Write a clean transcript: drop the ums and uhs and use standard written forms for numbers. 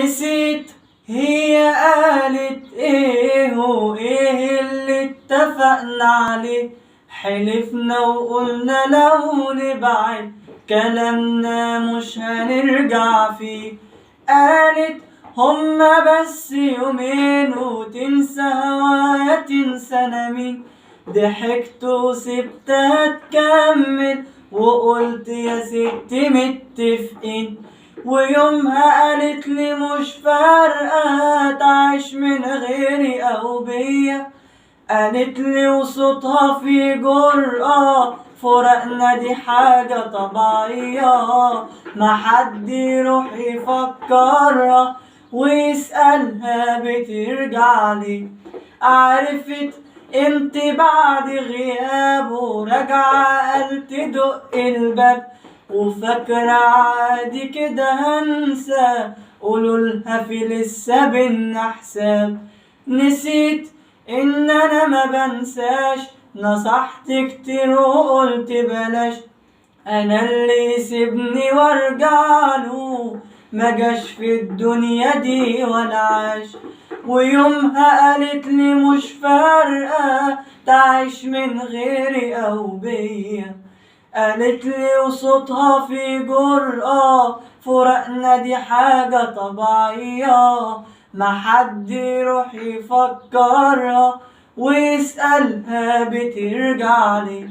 نسيت هي قالت ايه وايه اللي اتفقنا عليه. حلفنا وقلنا لو نبعد كلامنا مش هنرجع فيه. قالت هما بس يومين وتنسى هوايا تنسى انا مين. ضحكت وسبتها تكمل وقلت يا ستي متفقين. ويومها قالت لي مش فارقة تعيش من غيري أو بيا. قالت لي وصوتها في جرأة فراقنا دي حاجة طبيعية. ما حد يروح يفكرها ويسألها بترجع لي. عرفت انت بعد غيابه راجعة قال تدق الباب وفاكرة عادي كده هنسى. قولولها في لسه بينا حساب. نسيت ان انا ما بنساش نصحت كتير وقلت بلاش. انا اللي يسيبني وارجعله ما جاش في الدنيا دي ولا عاش. ويومها قالت لي مش فارقة تعيش من غيري او بيا. قالت لي وصوتها في جرأة فراقنا دي حاجة طبيعية. ما حد يروح يفكرها ويسألها بترجع لي.